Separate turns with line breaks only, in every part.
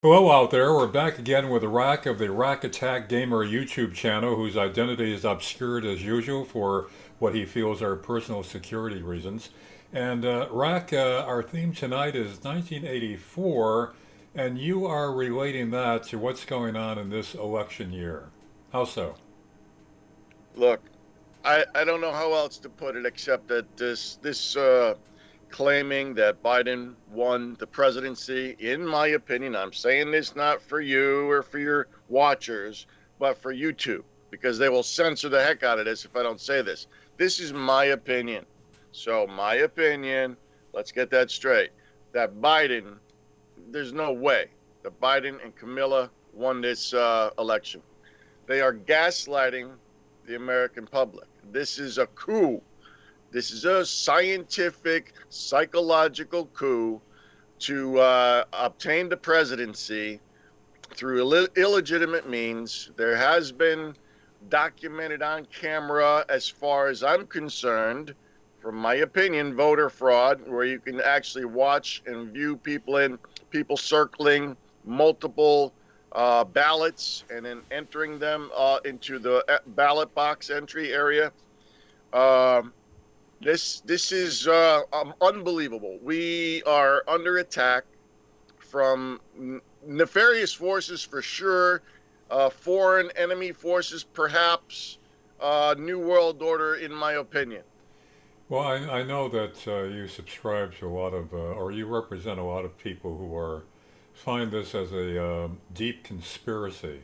Hello out there. We're back again with Iraq of the Iraq Attack Gamer YouTube channel, whose identity is obscured as usual for what he feels are personal security reasons. And Iraq, our theme tonight is 1984, and you are relating that to what's going on in this election year. How so?
Look, I don't know how else to put it except that this claiming that Biden won the presidency, in my opinion, I'm saying this not for you or for your watchers, but for YouTube, because they will censor the heck out of this if I don't say this. This is my opinion. So my opinion, let's get that straight. That Biden, there's no way that Biden and Camilla won this election. They are gaslighting the American public. This is a coup. This is a scientific, psychological coup to obtain the presidency through illegitimate means. There has been documented on camera, as far as I'm concerned, from my opinion, voter fraud, where you can actually watch and view people circling multiple ballots and then entering them into the ballot box entry area. Um, this is unbelievable. We are under attack from nefarious forces for sure, foreign enemy forces perhaps, New World Order, in my opinion.
Well, I know that you subscribe to a lot of, or you represent a lot of people who are find this as a deep conspiracy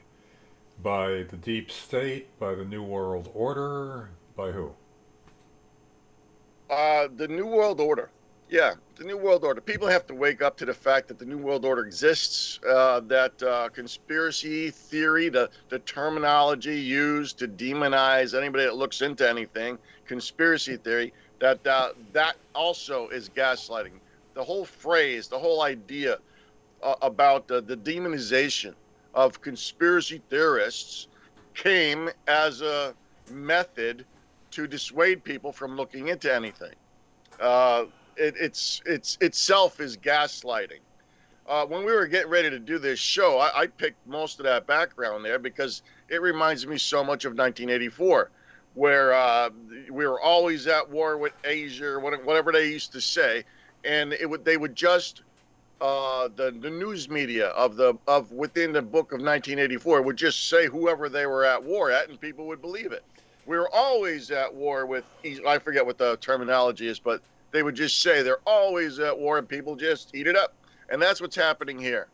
by the deep state, by the New World Order, by who?
The New World Order. Yeah, the New World Order. People have to wake up to the fact that the New World Order exists, that conspiracy theory, the terminology used to demonize anybody that looks into anything, conspiracy theory, that also is gaslighting. The whole phrase, the whole idea about the demonization of conspiracy theorists came as a method to dissuade people from looking into anything. Uh, it's itself is gaslighting. When we were getting ready to do this show, I picked most of that background there because it reminds me so much of 1984, where we were always at war with Asia, or whatever they used to say, and they would just the news media of within the book of 1984 would just say whoever they were at war at, and people would believe it. We were always at war with, I forget what the terminology is, but they would just say they're always at war, and people just eat it up. And that's what's happening here.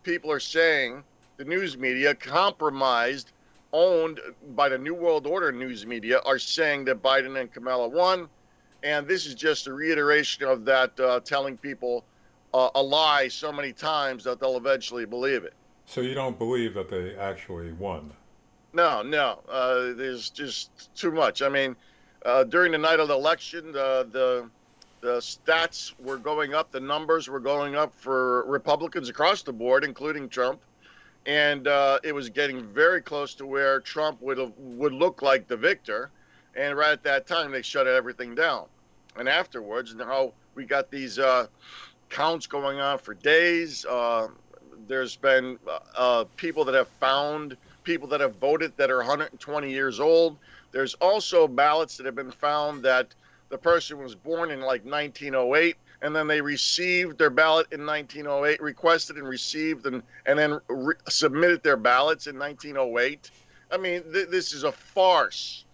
People are saying the news media, compromised, owned by the New World Order news media, are saying that Biden and Kamala won. And this is just a reiteration of that, telling people a lie so many times that they'll eventually believe it.
So you don't believe that they actually won?
No, no, there's just too much. I mean, during the night of the election, the stats were going up, the numbers were going up for Republicans across the board, including Trump, and it was getting very close to where Trump would look like the victor. And right at that time, they shut everything down. And afterwards, now we got these counts going on for days. There's been people that have found people that have voted that are 120 years old. There's also ballots that have been found that the person was born in like 1908, and then they received their ballot in 1908, requested and received, and then submitted their ballots in 1908. I mean, this is a farce.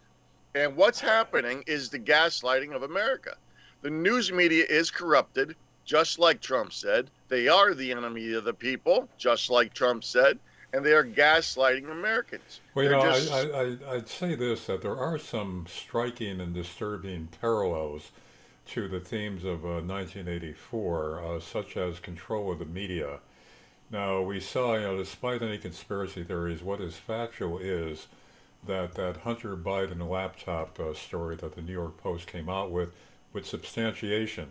And what's happening is the gaslighting of America. The news media is corrupted, just like Trump said. They are the enemy of the people, just like Trump said, and they are gaslighting Americans.
Well,
They're just
I'd say this, that there are some striking and disturbing parallels to the themes of 1984, such as control of the media. Now, we saw, despite any conspiracy theories, what is factual is that Hunter Biden laptop story that the New York Post came out with substantiation.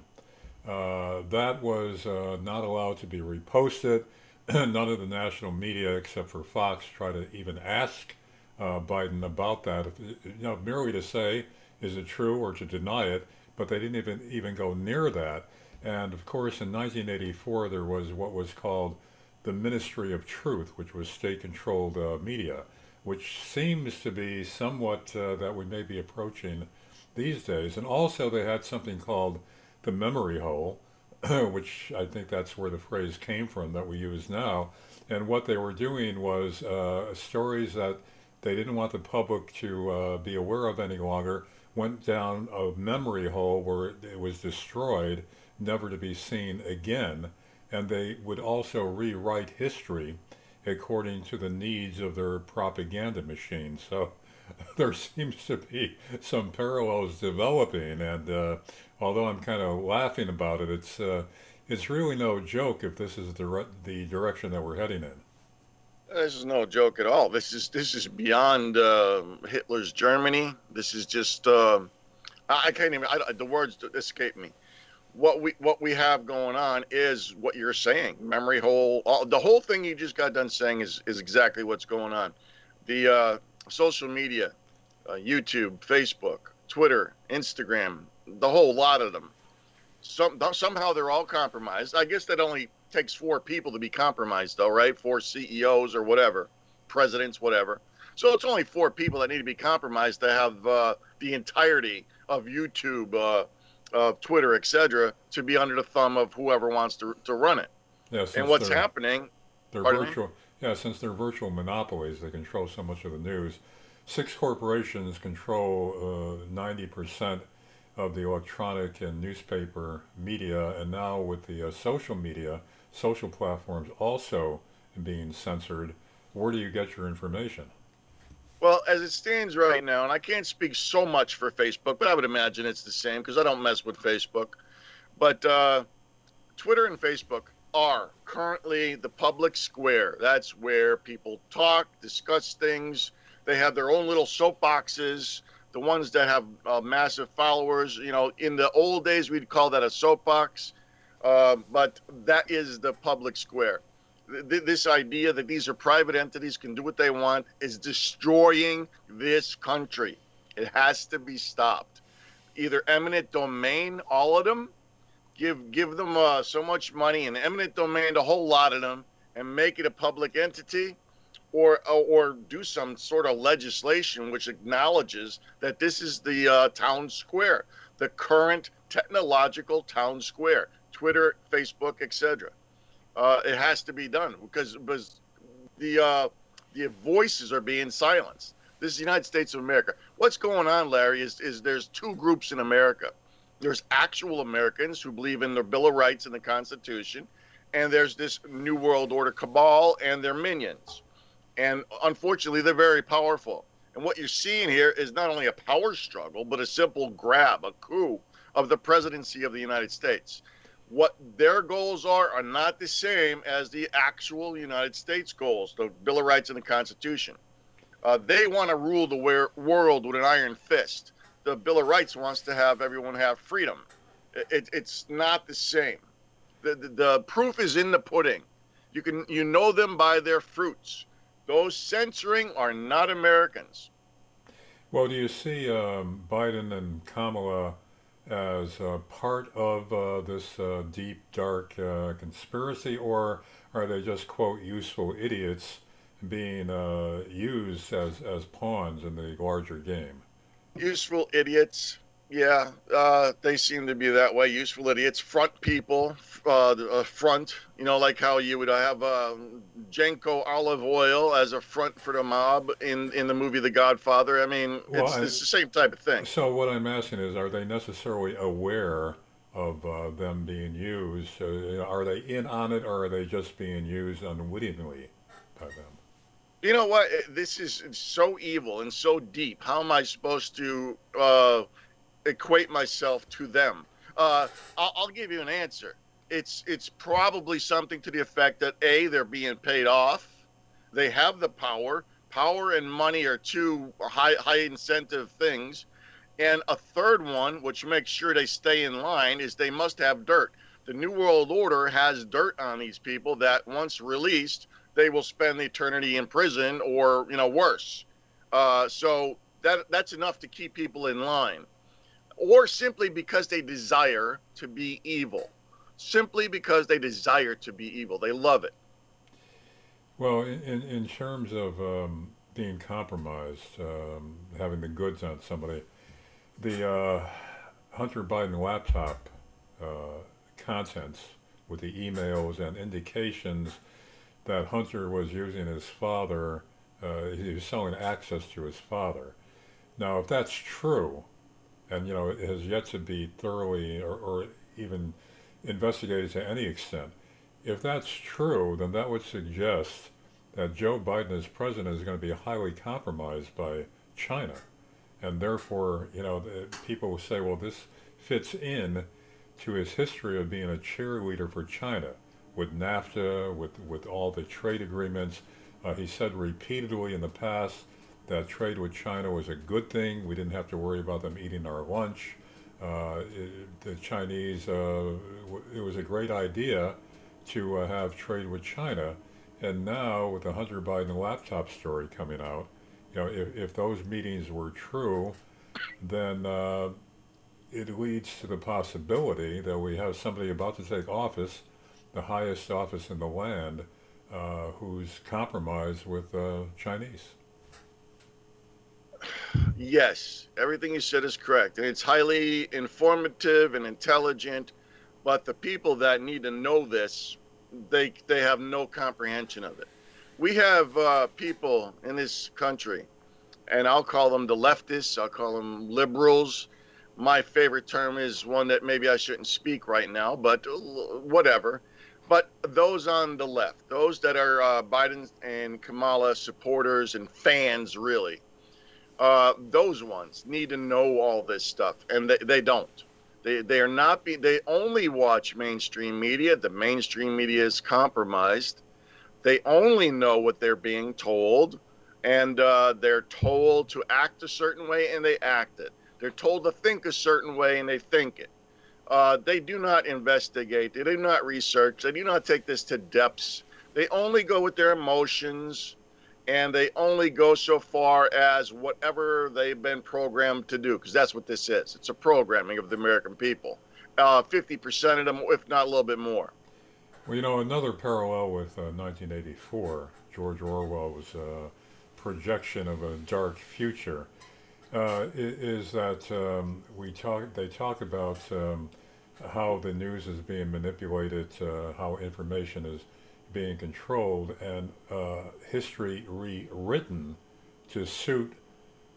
That was not allowed to be reposted. None of the national media, except for Fox, try to even ask Biden about that. Merely to say, is it true, or to deny it, but they didn't even go near that. And of course, in 1984, there was what was called the Ministry of Truth, which was state-controlled media, which seems to be somewhat that we may be approaching these days. And also, they had something called the memory hole, which I think that's where the phrase came from that we use now. And what they were doing was stories that they didn't want the public to be aware of any longer went down a memory hole where it was destroyed, never to be seen again. And they would also rewrite history according to the needs of their propaganda machine. So there seems to be some parallels developing, and although I'm kind of laughing about it, it's really no joke if this is the direction that we're heading in.
This is no joke at all. This is beyond Hitler's Germany. This is just I can't even. The words escape me. What we have going on is what you're saying. Memory hole. The whole thing you just got done saying is exactly what's going on. The social media, YouTube, Facebook, Twitter, Instagram, the whole lot of them. Somehow they're all compromised. I guess that only takes four people to be compromised, though, right? Four CEOs or whatever, presidents, whatever. So it's only four people that need to be compromised to have the entirety of YouTube, Twitter, etc., to be under the thumb of whoever wants to run it.
Yeah,
And
since
what's happening?
they're
Pardon me?
virtual. Yeah, since they're virtual monopolies, they control so much of the news. Six corporations control 90% of the electronic and newspaper media, and now with the social media, social platforms also being censored, where do you get your information?
Well, as it stands right now, and I can't speak so much for Facebook, but I would imagine it's the same because I don't mess with Facebook. But Twitter and Facebook are currently the public square. That's where people talk, discuss things. They have their own little soapboxes. The ones that have massive followers, in the old days we'd call that a soapbox, but that is the public square. This idea that these are private entities can do what they want is destroying this country. It has to be stopped. Either eminent domain, all of them, give them so much money and eminent domain, a whole lot of them, and make it a public entity, or do some sort of legislation which acknowledges that this is the town square, the current technological town square, Twitter, Facebook, etc. It has to be done because the voices are being silenced. This is the United States of America. What's going on, Larry, is there's two groups in America. There's actual Americans who believe in their Bill of Rights and the Constitution, and there's this New World Order cabal and their minions. And unfortunately, they're very powerful. And what you're seeing here is not only a power struggle, but a simple grab, a coup of the presidency of the United States. What their goals are not the same as the actual United States goals, the Bill of Rights and the Constitution. They want to rule the world with an iron fist. The Bill of Rights wants to have everyone have freedom. It's not the same. The proof is in the pudding. You know them by their fruits. Those censoring are not Americans.
Well, do you see Biden and Kamala as part of this deep, dark conspiracy, or are they just, quote, useful idiots being used as pawns in the larger game?
Useful idiots. Yeah, they seem to be that way. Useful idiots, front people, front. Like how you would have Jenko olive oil as a front for the mob in the movie The Godfather. I mean,
Well,
it's the same type of thing.
so what I'm asking is, are they necessarily aware of them being used? Are they in on it, or are they just being used unwittingly by them?
You know what? This is so evil and so deep. How am I supposed to equate myself to them? I'll give you an answer. It's probably something to the effect that A, they're being paid off. They have the power. Power and money are two high incentive things. And a third one, which makes sure they stay in line, is they must have dirt. The New World Order has dirt on these people that once released, they will spend eternity in prison or worse. So that's enough to keep people in line. Or simply because they desire to be evil. Simply because they desire to be evil. They love it.
Well, in terms of being compromised, having the goods on somebody, the Hunter Biden laptop uh, contents with the emails and indications that Hunter was using his father, he was selling access to his father. Now, if that's true, and it has yet to be thoroughly or even investigated to any extent, if that's true, then that would suggest that Joe Biden as president is going to be highly compromised by China. And therefore, people will say, well, this fits in to his history of being a cheerleader for China with NAFTA, with all the trade agreements. He said repeatedly in the past that trade with China was a good thing. We didn't have to worry about them eating our lunch. The Chinese, it was a great idea to have trade with China. And now, with the Hunter Biden laptop story coming out, if those meetings were true, then it leads to the possibility that we have somebody about to take office, the highest office in the land, who's compromised with Chinese.
Yes, everything you said is correct. And it's highly informative and intelligent. But the people that need to know this, they have no comprehension of it. We have people in this country, and I'll call them the leftists, I'll call them liberals. My favorite term is one that maybe I shouldn't speak right now, but whatever. But those on the left, those that are Biden and Kamala supporters and fans, really, those ones need to know all this stuff, and they don't. They are not be they only watch mainstream media. The mainstream media is compromised. They only know what they're being told, and they're told to act a certain way, and they act it. They're told to think a certain way, and they think it. They do not investigate. They do not research. They do not take this to depths. They only go with their emotions, and they only go so far as whatever they've been programmed to do, because that's what this is. It's a programming of the American people. 50% of them, if not a little bit more.
Well, another parallel with 1984, George Orwell's projection of a dark future, is that they talk about how the news is being manipulated, how information is being controlled, and history rewritten to suit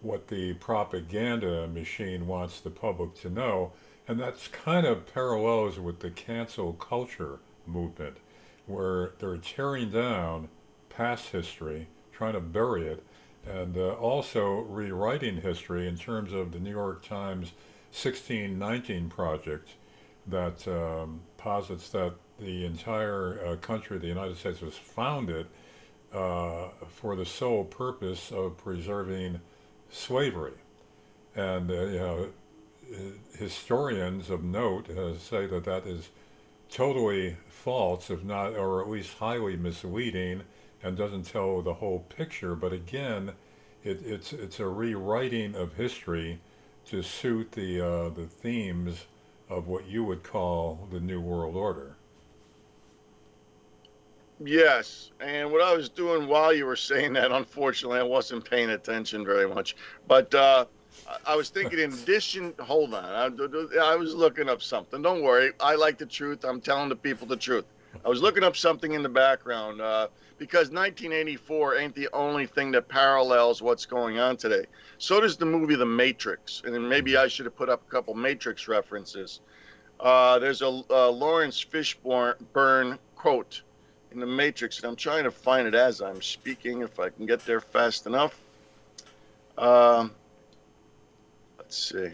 what the propaganda machine wants the public to know. And that's kind of parallels with the cancel culture movement, where they're tearing down past history, trying to bury it, and also rewriting history in terms of the New York Times 1619 project that posits that the entire country, the United States, was founded for the sole purpose of preserving slavery. And historians of note say that that is totally false, if not, or at least highly misleading, and doesn't tell the whole picture. But again, it's a rewriting of history to suit the themes of what you would call the New World Order.
Yes, and what I was doing while you were saying that, unfortunately, I wasn't paying attention very much. But I was thinking, in addition, hold on, I was looking up something. Don't worry, I like the truth. I'm telling the people the truth. I was looking up something in the background because 1984 ain't the only thing that parallels what's going on today. So does the movie The Matrix, and then maybe I should have put up a couple Matrix references. There's a Lawrence Fishburne quote in The Matrix, and I'm trying to find it as I'm speaking, if I can get there fast enough. Let's see.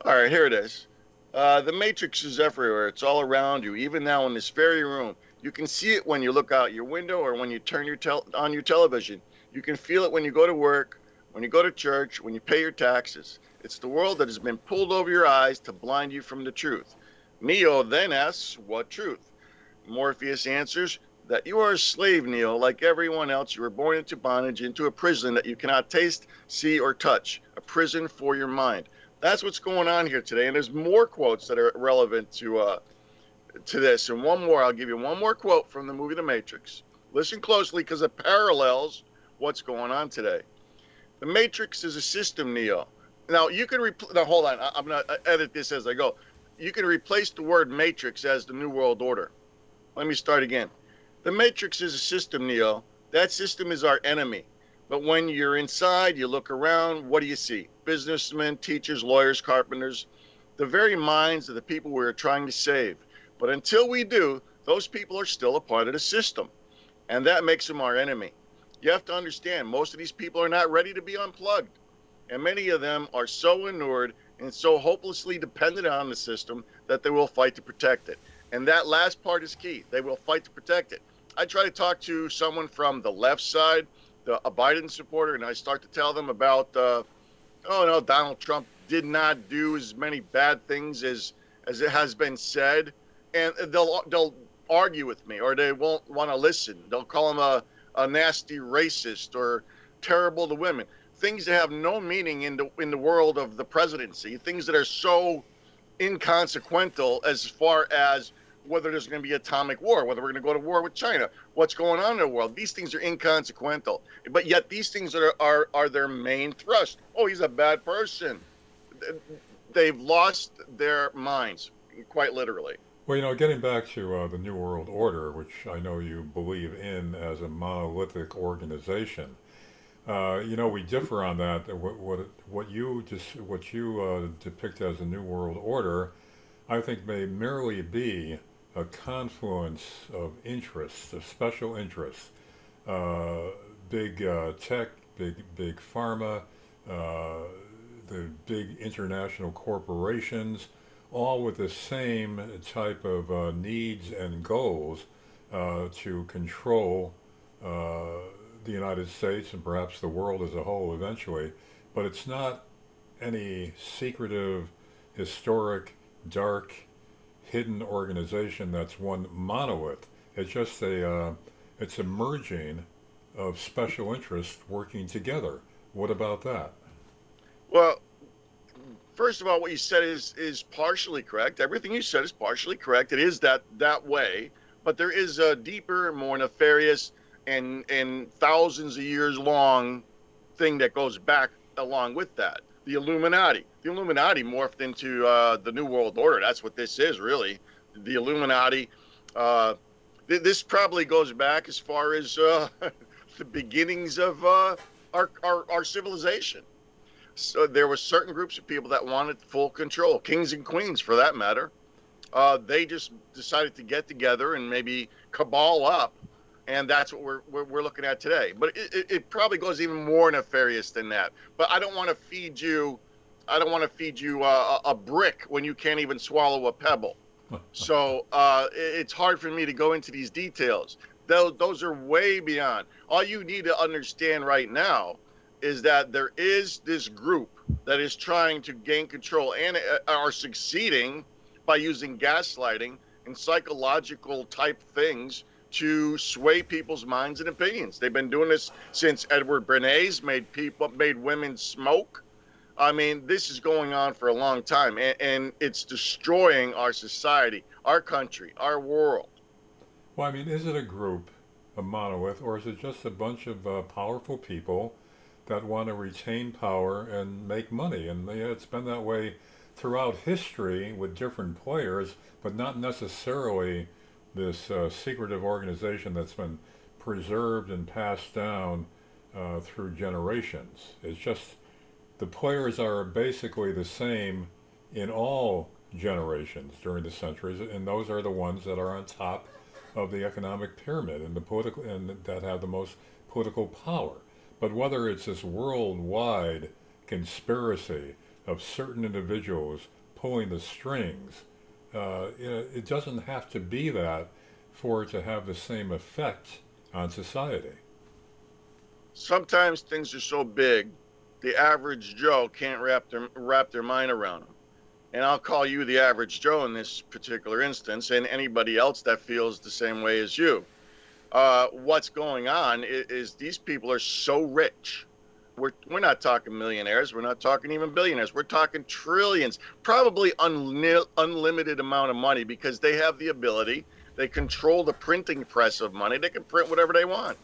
All right, here it is. The Matrix is everywhere. It's all around you, even now in this very room. You can see it when you look out your window or when you turn on your television. You can feel it when you go to work, when you go to church, when you pay your taxes. It's the world that has been pulled over your eyes to blind you from the truth. Neo then asks, what truth? Morpheus answers that you are a slave, Neo, like everyone else. You were born into bondage, into a prison that you cannot taste, see, or touch, a prison for your mind. That's what's going on here today. And there's more quotes that are relevant to this. And one more, I'll give you one more quote from the movie The Matrix. Listen closely because it parallels what's going on today. The Matrix is a system, Neo. Now you can now hold on. I'm gonna edit this as I go. You can replace the word Matrix as the New World Order. Let me start again. The Matrix is a system, Neo. That system is our enemy. But when you're inside, you look around, what do you see? Businessmen, teachers, lawyers, carpenters, the very minds of the people we're trying to save. But until we do, those people are still a part of the system. And that makes them our enemy. You have to understand, most of these people are not ready to be unplugged. And many of them are so inured and so hopelessly dependent on the system that they will fight to protect it. And that last part is key. They will fight to protect it. I try to talk to someone from the left side, a Biden supporter, and I start to tell them about, oh no, Donald Trump did not do as many bad things as it has been said, and they'll argue with me, or they won't want to listen. They'll call him a nasty racist or terrible to women. Things that have no meaning in the world of the presidency. Things that are so inconsequential as far as whether there's going to be atomic war, whether we're going to go to war with China, what's going on in the world. These things are inconsequential, but yet these things are their main thrust. Oh, he's a bad person. They've lost their minds, quite literally.
Well, getting back to the New World Order, which I know you believe in as a monolithic organization, we differ on that. What you depict as a New World Order, I think may merely be a confluence of interests, of special interests, uh, big tech, big pharma, uh, the big international corporations, all with the same type of needs and goals to control uh, the United States and perhaps the world as a whole eventually. But it's not any secretive, historic, dark, hidden organization that's one monolith. It's just it's a merging of special interests working together. What about that?
Well, first of all, what you said is partially correct. Everything you said is partially correct. It is that way, but there is a deeper, more nefarious, and thousands of years long thing that goes back along with that. The Illuminati. The Illuminati morphed into the New World Order. That's what this is, really. The Illuminati. Uh, this probably goes back as far as the beginnings of our civilization. So there were certain groups of people that wanted full control, kings and queens for that matter. They just decided to get together and maybe cabal up, and that's what we're looking at today. But it probably goes even more nefarious than that. But I don't want to feed you. I don't want to feed you a brick when you can't even swallow a pebble. So it's hard for me to go into these details. Those are way beyond. All you need to understand right now is that there is this group that is trying to gain control and are succeeding by using gaslighting and psychological type things to sway people's minds and opinions. They've been doing this since Edward Bernays made women smoke. I mean, this is going on for a long time, and it's destroying our society, our country, our world.
Well, I mean, is it a group, a monolith, or is it just a bunch of powerful people that want to retain power and make money? And it's been that way throughout history with different players, but not necessarily this secretive organization that's been preserved and passed down through generations. It's just the players are basically the same in all generations during the centuries, and those are the ones that are on top of the economic pyramid and the political and that have the most political power. But whether it's this worldwide conspiracy of certain individuals pulling the strings, it doesn't have to be that for it to have the same effect on society.
Sometimes things are so big, the average Joe can't wrap their mind around them. And I'll call you the average Joe in this particular instance, and anybody else that feels the same way as you. What's going on is these people are so rich. We're not talking millionaires. We're not talking even billionaires. We're talking trillions, probably unlimited amount of money because they have the ability. They control the printing press of money. They can print whatever they want.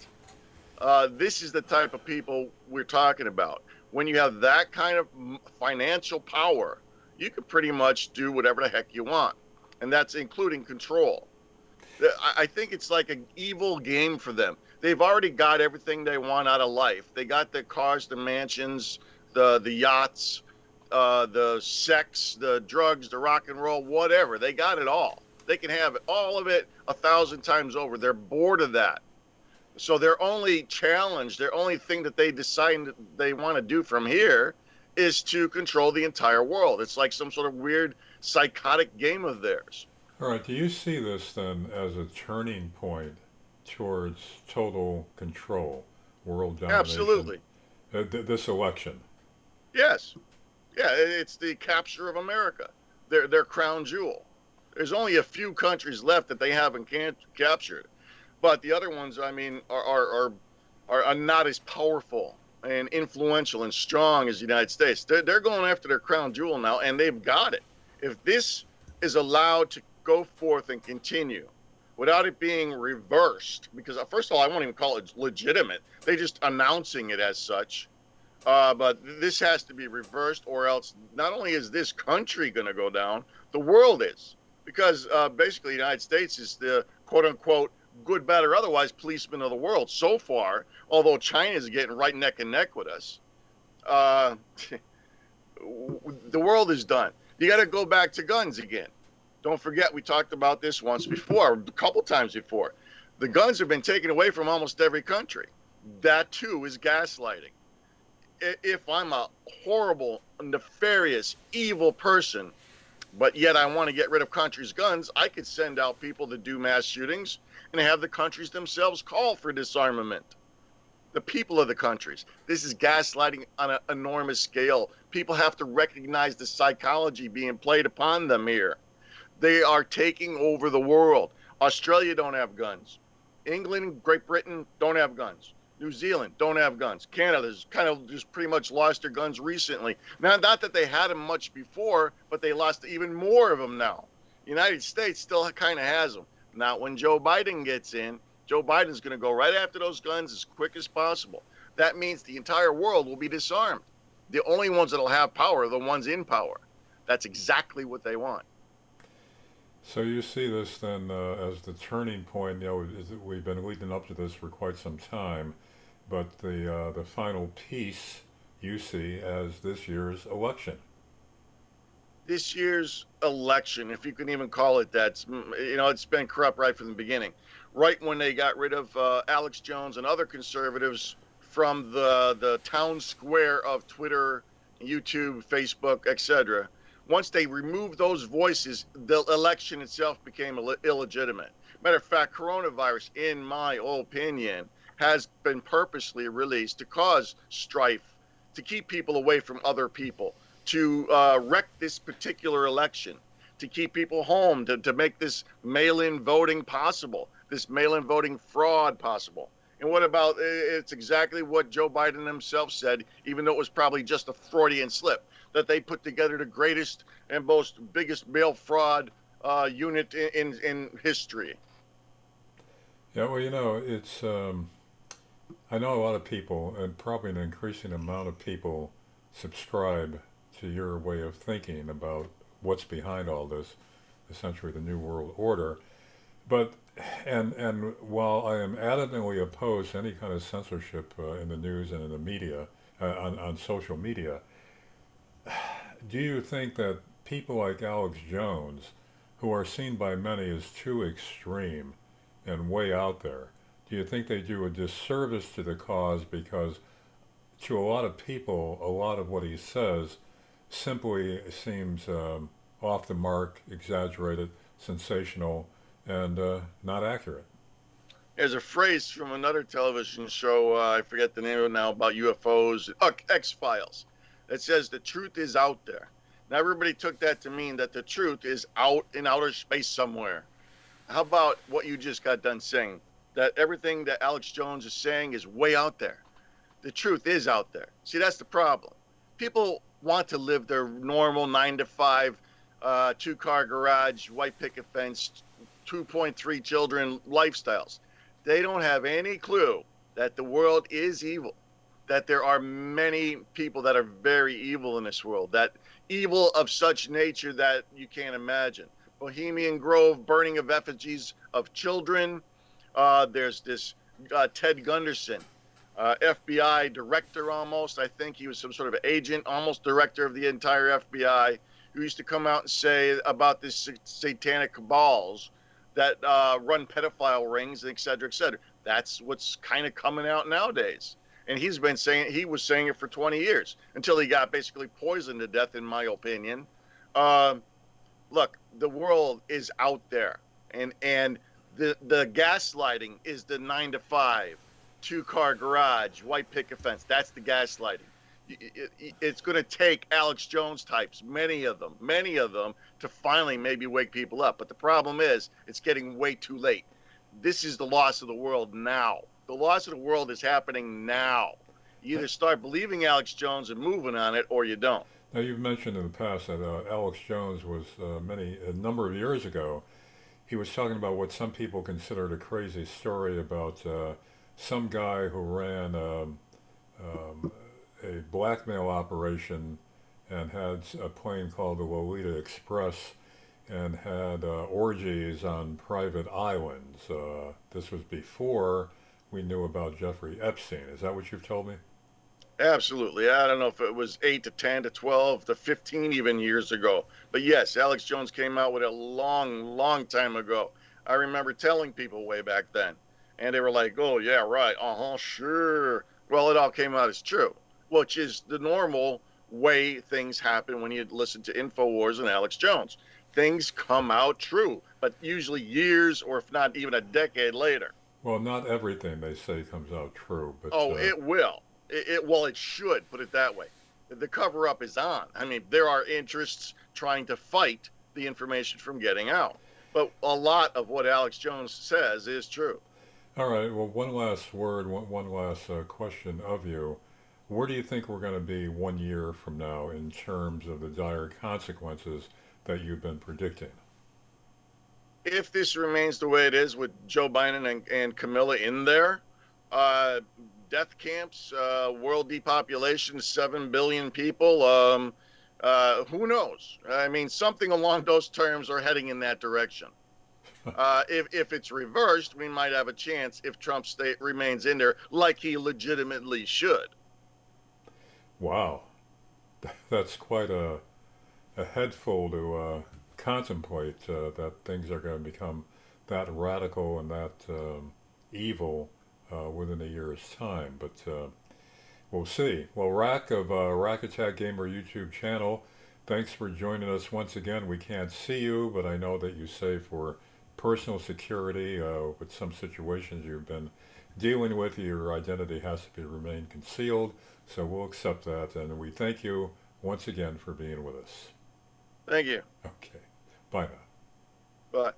This is the type of people we're talking about. When you have that kind of financial power, you can pretty much do whatever the heck you want, and that's including control. I think it's like an evil game for them. They've already got everything they want out of life. They got the cars, the mansions, the yachts, the sex, the drugs, the rock and roll, whatever. They got it all. They can have all of it 1,000 times over. They're bored of that. So their only challenge, their only thing that they decide that they want to do from here is to control the entire world. It's like some sort of weird psychotic game of theirs.
All right, do you see this then as a turning point towards total control, world domination?
Absolutely.
This election.
Yes. Yeah, it's the capture of America, their crown jewel. There's only a few countries left that they haven't captured, but the other ones, I mean, are not as powerful and influential and strong as the United States. They're going after their crown jewel now, and they've got it. If this is allowed to go forth and continue without it being reversed, because first of all, I won't even call it legitimate. They just announcing it as such. But this has to be reversed, or else not only is this country going to go down, the world is. Because basically the United States is the quote-unquote good, bad, or otherwise policeman of the world so far, although China is getting right neck and neck with us. The world is done. You got to go back to guns again. Don't forget, we talked about this once before, a couple times before. The guns have been taken away from almost every country. That, too, is gaslighting. If I'm a horrible, nefarious, evil person, but yet I want to get rid of countries' guns, I could send out people to do mass shootings and have the countries themselves call for disarmament. The people of the countries. This is gaslighting on an enormous scale. People have to recognize the psychology being played upon them here. They are taking over the world. Australia don't have guns. England, Great Britain don't have guns. New Zealand don't have guns. Canada's kind of just pretty much lost their guns recently. Now, not that they had them much before, but they lost even more of them now. The United States still kind of has them. Not when Joe Biden gets in. Joe Biden's going to go right after those guns as quick as possible. That means the entire world will be disarmed. The only ones that will have power are the ones in power. That's exactly what they want.
So you see this then as the turning point. We've been leading up to this for quite some time, but the final piece you see as this year's election.
This year's election, if you can even call it that, it's been corrupt right from the beginning. Right when they got rid of Alex Jones and other conservatives from the town square of Twitter, YouTube, Facebook, etc. Once they removed those voices, the election itself became illegitimate. Matter of fact, coronavirus, in my opinion, has been purposely released to cause strife, to keep people away from other people, to wreck this particular election, to keep people home, to make this mail-in voting possible, this mail-in voting fraud possible. And what about, it's exactly what Joe Biden himself said, even though it was probably just a Freudian slip, that they put together the greatest and biggest mail fraud unit in history.
Yeah, well, it's, I know a lot of people, and probably an increasing amount of people, subscribe to your way of thinking about what's behind all this, essentially the New World Order. But and while I am adamantly opposed to any kind of censorship in the news and in the media, on social media, do you think that people like Alex Jones, who are seen by many as too extreme and way out there, do you think they do a disservice to the cause because to a lot of people, a lot of what he says simply seems off the mark, exaggerated, sensational, and not accurate?
There's a phrase from another television show, I forget the name of it now, about UFOs, X-Files, that says the truth is out there. Now, everybody took that to mean that the truth is out in outer space somewhere. How about what you just got done saying? That everything that Alex Jones is saying is way out there. The truth is out there. See, that's the problem. People want to live their normal 9 to 5, 2 car garage, white picket fence, 2.3 children lifestyles. They don't have any clue that the world is evil, that there are many people that are very evil in this world, that evil of such nature that you can't imagine. Bohemian Grove, burning of effigies of children. There's this Ted Gunderson, FBI director almost. I think he was some sort of agent, almost director of the entire FBI, who used to come out and say about this satanic cabals that run pedophile rings, et cetera, et cetera. That's what's kind of coming out nowadays. And he was saying it for 20 years until he got basically poisoned to death, in my opinion. Um, Look, the world is out there, and the gaslighting is the 9 to 5, 2 car garage, white picket fence. That's the gaslighting. It's going to take Alex Jones types, many of them, to finally maybe wake people up. But the problem is, it's getting way too late. This is the loss of the world now. The loss of the world is happening now. You either start believing Alex Jones and moving on it, or you don't.
Now, you've mentioned in the past that Alex Jones was a number of years ago. He was talking about what some people considered a crazy story about some guy who ran um, a blackmail operation and had a plane called the Lolita Express and had orgies on private islands. This was before we knew about Jeffrey Epstein. Is that what you've told me?
Absolutely. I don't know if it was 8 to 10 to 12 to 15 even years ago. But yes, Alex Jones came out with it a long, long time ago. I remember telling people way back then. And they were like, oh, yeah, right. Uh-huh, sure. Well, it all came out as true, which is the normal way things happen when you listen to InfoWars and Alex Jones. Things come out true, but usually years or if not even a decade later.
Well, not everything they say comes out true, but
Oh, it will. Well, it should, put it that way. The cover up is on. I mean, there are interests trying to fight the information from getting out. But a lot of what Alex Jones says is true.
all right. Well, one last word, one last question of you. Where do you think we're going to be 1 year from now in terms of the dire consequences that you've been predicting?
If this remains the way it is with Joe Biden and Camilla in there, uh, death camps, world depopulation, 7 billion people, who knows? I mean, something along those terms are heading in that direction. If it's reversed, we might have a chance if Trump remains in there like he legitimately should.
Wow, that's quite a headful to contemplate that things are going to become that radical and that evil within a year's time. But we'll see. Well, Rack of Rack Attack Gamer YouTube channel, thanks for joining us once again. We can't see you, but I know that you say for personal security with some situations you've been dealing with, your identity has to be remain concealed. So we'll accept that, and we thank you once again for being with us.
Thank you.
Okay. Bye now.
Bye.